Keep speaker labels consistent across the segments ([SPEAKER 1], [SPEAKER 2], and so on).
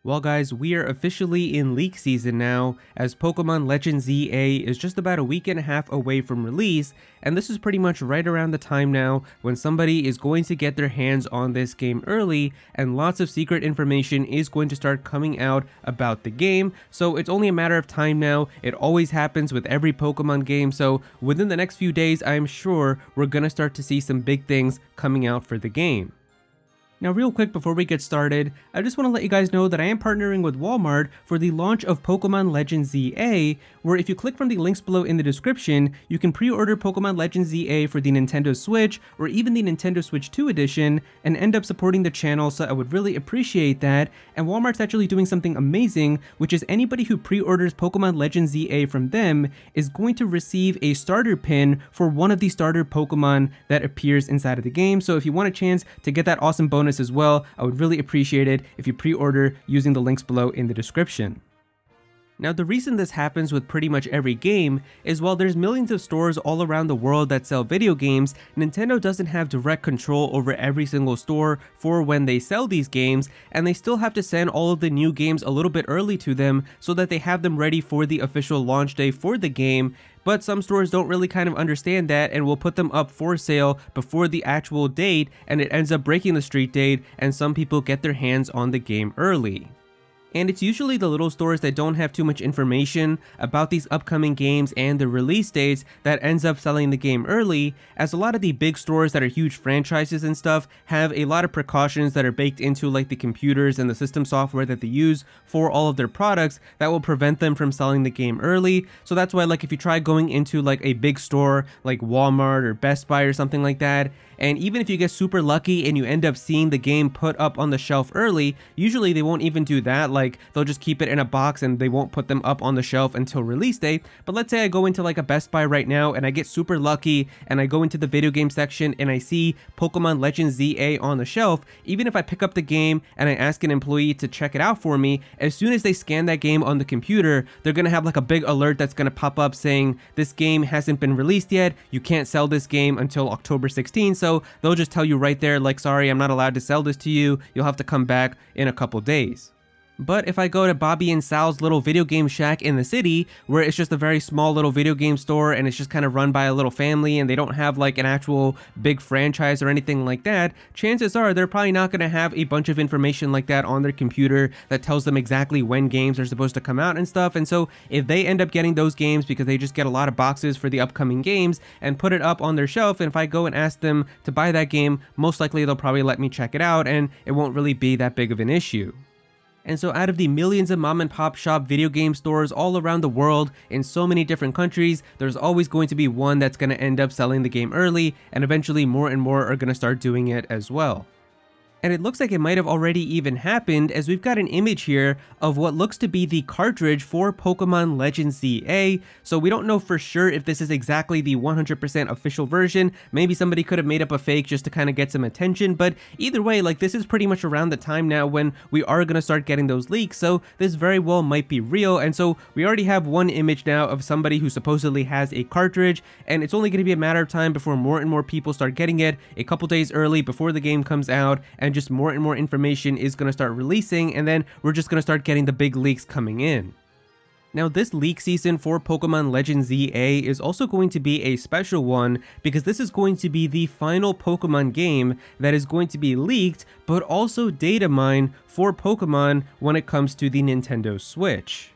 [SPEAKER 1] Well guys, we are officially in leak season now, as Pokemon Legends ZA is just about a week and a half away from release, and this is pretty much right around the time now when somebody is going to get their hands on this game early, and lots of secret information is going to start coming out about the game, so it's only a matter of time now. It always happens with every Pokemon game, so within the next few days I'm sure we're gonna start to see some big things coming out for the game. Now real quick before we get started, I just want to let you guys know that I am partnering with Walmart for the launch of Pokemon Legends ZA, where if you click from the links below in the description, you can pre-order Pokemon Legends ZA for the Nintendo Switch or even the Nintendo Switch 2 edition and end up supporting the channel, so I would really appreciate that. And Walmart's actually doing something amazing, which is anybody who pre-orders Pokemon Legends ZA from them is going to receive a starter pin for one of the starter Pokemon that appears inside of the game. So if you want a chance to get that awesome bonus as well, I would really appreciate it if you pre-order using the links below in the description. Now the reason this happens with pretty much every game is while there's millions of stores all around the world that sell video games, Nintendo doesn't have direct control over every single store for when they sell these games, and they still have to send all of the new games a little bit early to them so that they have them ready for the official launch day for the game. But some stores don't really kind of understand that and will put them up for sale before the actual date, and it ends up breaking the street date, and some people get their hands on the game early. And it's usually the little stores that don't have too much information about these upcoming games and the release dates that ends up selling the game early, as a lot of the big stores that are huge franchises and stuff have a lot of precautions that are baked into like the computers and the system software that they use for all of their products that will prevent them from selling the game early. So that's why, like, if you try going into like a big store like Walmart or Best Buy or something like that, and even if you get super lucky and you end up seeing the game put up on the shelf early, usually they won't even do that. Like, they'll just keep it in a box and they won't put them up on the shelf until release date. But let's say I go into like a Best Buy right now and I get super lucky and I go into the video game section and I see Pokemon Legends ZA on the shelf. Even if I pick up the game and I ask an employee to check it out for me, as soon as they scan that game on the computer, they're gonna have like a big alert that's gonna pop up saying this game hasn't been released yet, you can't sell this game until October 16th. So they'll just tell you right there, like, sorry, I'm not allowed to sell this to you, you'll have to come back in a couple days. But if I go to Bobby and Sal's little video game shack in the city, where it's just a very small little video game store and it's just kind of run by a little family and they don't have like an actual big franchise or anything like that, chances are they're probably not going to have a bunch of information like that on their computer that tells them exactly when games are supposed to come out and stuff. And so if they end up getting those games because they just get a lot of boxes for the upcoming games and put it up on their shelf, and if I go and ask them to buy that game, most likely they'll probably let me check it out and it won't really be that big of an issue. And so out of the millions of mom and pop shop video game stores all around the world in so many different countries, there's always going to be one that's going to end up selling the game early, and eventually more and more are going to start doing it as well. And it looks like it might have already even happened, as we've got an image here of what looks to be the cartridge for Pokemon Legends ZA. So we don't know for sure if this is exactly the 100% official version. Maybe somebody could have made up a fake just to kind of get some attention, but either way, like, this is pretty much around the time now when we are going to start getting those leaks, so this very well might be real. And so we already have one image now of somebody who supposedly has a cartridge, and it's only going to be a matter of time before more and more people start getting it a couple days early before the game comes out, and just more and more information is going to start releasing, and then we're just going to start getting the big leaks coming in. Now this leak season for Pokemon Legends ZA is also going to be a special one, because this is going to be the final Pokemon game that is going to be leaked, but also data mined for Pokemon when it comes to the Nintendo Switch.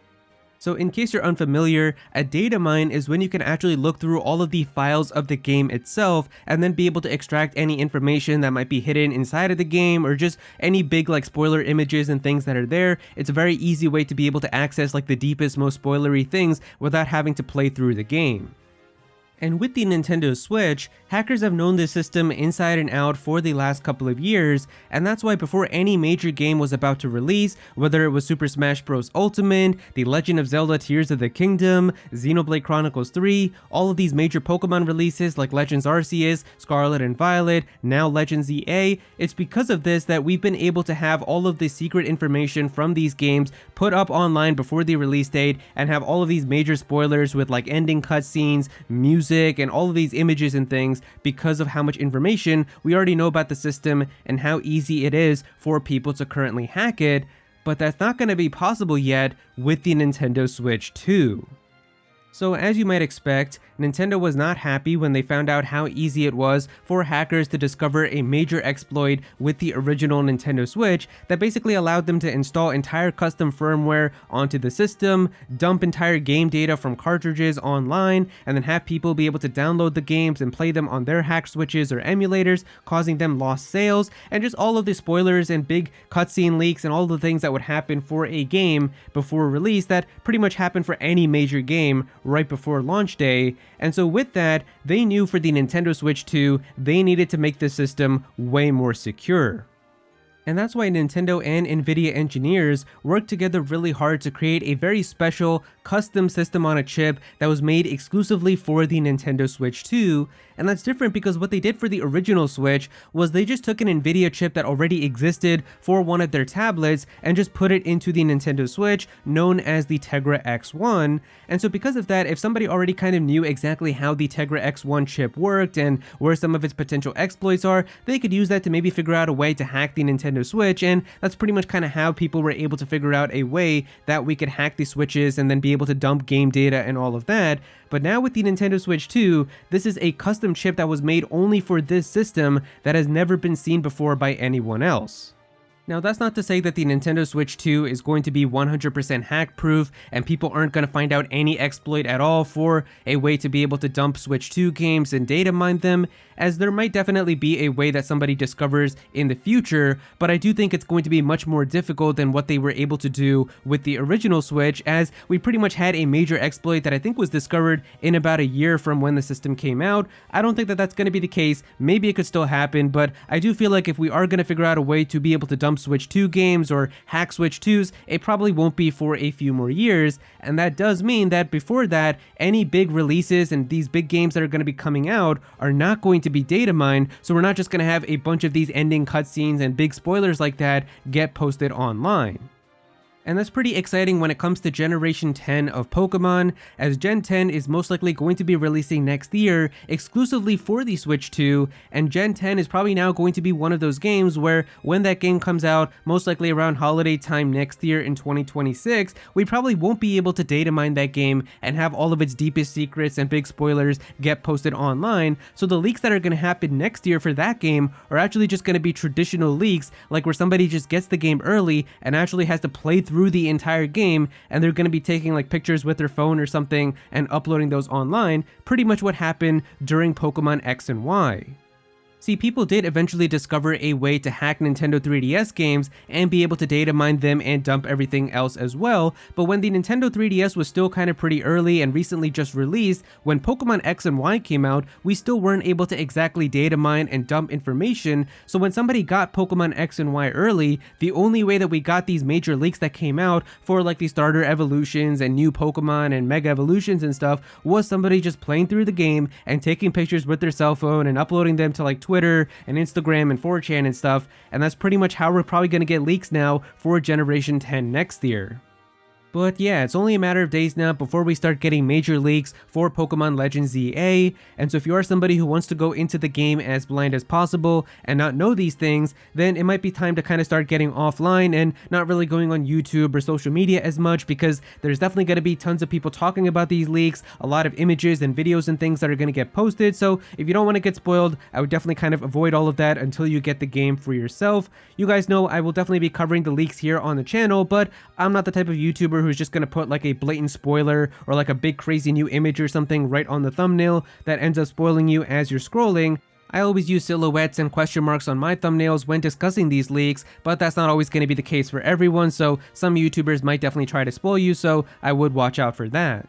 [SPEAKER 1] So in case you're unfamiliar, a data mine is when you can actually look through all of the files of the game itself and then be able to extract any information that might be hidden inside of the game, or just any big like spoiler images and things that are there. It's a very easy way to be able to access like the deepest, most spoilery things without having to play through the game. And with the Nintendo Switch, hackers have known this system inside and out for the last couple of years, and that's why before any major game was about to release, whether it was Super Smash Bros. Ultimate, The Legend of Zelda Tears of the Kingdom, Xenoblade Chronicles 3, all of these major Pokemon releases like Legends Arceus, Scarlet and Violet, now Legends ZA, it's because of this that we've been able to have all of the secret information from these games put up online before the release date, and have all of these major spoilers with like ending cutscenes, music, and all of these images and things, because of how much information we already know about the system and how easy it is for people to currently hack it. but that's not going to be possible yet with the Nintendo Switch 2. So as you might expect, Nintendo was not happy when they found out how easy it was for hackers to discover a major exploit with the original Nintendo Switch that basically allowed them to install entire custom firmware onto the system, dump entire game data from cartridges online, and then have people be able to download the games and play them on their hacked switches or emulators, causing them lost sales, and just all of the spoilers and big cutscene leaks and all the things that would happen for a game before release that pretty much happen for any major game right before launch day. And so with that, they knew for the Nintendo Switch 2, they needed to make the system way more secure. And that's why Nintendo and Nvidia engineers worked together really hard to create a very special custom system on a chip that was made exclusively for the Nintendo Switch 2. And that's different because what they did for the original Switch was they just took an Nvidia chip that already existed for one of their tablets and just put it into the Nintendo Switch, known as the Tegra X1. And so because of that, if somebody already kind of knew exactly how the Tegra X1 chip worked and where some of its potential exploits are, they could use that to maybe figure out a way to hack the Nintendo Switch. And that's pretty much kind of how people were able to figure out a way that we could hack the Switches and then be able to dump game data and all of that. But now with the Nintendo Switch 2, this is a custom chip that was made only for this system that has never been seen before by anyone else. Now that's not to say that the Nintendo Switch 2 is going to be 100% hack-proof and people aren't going to find out any exploit at all for a way to be able to dump Switch 2 games and data mine them, as there might definitely be a way that somebody discovers in the future, but I do think it's going to be much more difficult than what they were able to do with the original Switch, as we pretty much had a major exploit that I think was discovered in about a year from when the system came out. I don't think that that's going to be the case. Maybe it could still happen, but I do feel like if we are going to figure out a way to be able to dump Switch 2 games or hack Switch 2s, it probably won't be for a few more years, and that does mean that before that, any big releases and these big games that are going to be coming out are not going to be data mined, so we're not just going to have a bunch of these ending cutscenes and big spoilers like that get posted online. And that's pretty exciting when it comes to Generation 10 of Pokemon, as Gen 10 is most likely going to be releasing next year exclusively for the Switch 2, and Gen 10 is probably now going to be one of those games where when that game comes out, most likely around holiday time next year in 2026, we probably won't be able to data mine that game and have all of its deepest secrets and big spoilers get posted online, so the leaks that are going to happen next year for that game are actually just going to be traditional leaks, like where somebody just gets the game early and actually has to play through the entire game, and they're going to be taking like pictures with their phone or something and uploading those online, pretty much what happened during Pokemon X and Y. See, people did eventually discover a way to hack Nintendo 3DS games and be able to data mine them and dump everything else as well, but when the Nintendo 3DS was still kind of pretty early and recently just released, when Pokemon X and Y came out, we still weren't able to exactly data mine and dump information, so when somebody got Pokemon X and Y early, the only way that we got these major leaks that came out for like the starter evolutions and new Pokemon and mega evolutions and stuff was somebody just playing through the game and taking pictures with their cell phone and uploading them to like Twitter and Instagram and 4chan and stuff, and that's pretty much how we're probably going to get leaks now for Generation 10 next year. But yeah, it's only a matter of days now before we start getting major leaks for Pokemon Legends ZA, and so if you are somebody who wants to go into the game as blind as possible and not know these things, then it might be time to kind of start getting offline and not really going on YouTube or social media as much, because there's definitely going to be tons of people talking about these leaks, a lot of images and videos and things that are going to get posted, so if you don't want to get spoiled, I would definitely kind of avoid all of that until you get the game for yourself. You guys know I will definitely be covering the leaks here on the channel, but I'm not the type of YouTuber who's just going to put like a blatant spoiler or like a big crazy new image or something right on the thumbnail that ends up spoiling you as you're scrolling. I always use silhouettes and question marks on my thumbnails when discussing these leaks, but that's not always going to be the case for everyone, so some YouTubers might definitely try to spoil you, so I would watch out for that.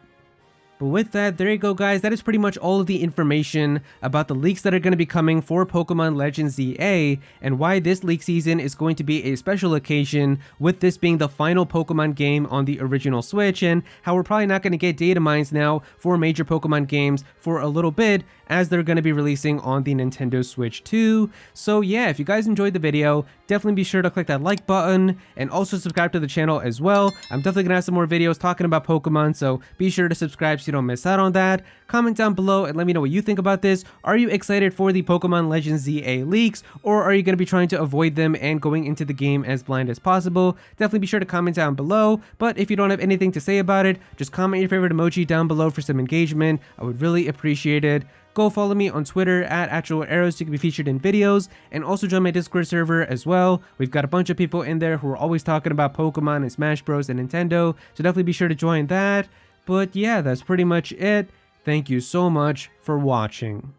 [SPEAKER 1] But with that, there you go guys, that is pretty much all of the information about the leaks that are going to be coming for Pokemon Legends ZA, and why this leak season is going to be a special occasion, with this being the final Pokemon game on the original Switch, and how we're probably not going to get data mines now for major Pokemon games for a little bit, as they're going to be releasing on the Nintendo Switch 2. So yeah, if you guys enjoyed the video, definitely be sure to click that like button, and also subscribe to the channel as well. I'm definitely going to have some more videos talking about Pokemon, so be sure to subscribe so so you don't miss out on that. Comment down below and let me know what you think about this. Are you excited for the Pokemon Legends ZA leaks, or are you going to be trying to avoid them and going into the game as blind as possible? Definitely be sure to comment down below, but if you don't have anything to say about it, just comment your favorite emoji down below for some engagement. I would really appreciate it. Go follow me on Twitter at @Aero so you can be featured in videos, and also join my Discord server as well. We've got a bunch of people in there who are always talking about Pokemon and Smash Bros and Nintendo, so definitely be sure to join that. But yeah, that's pretty much it. Thank you so much for watching.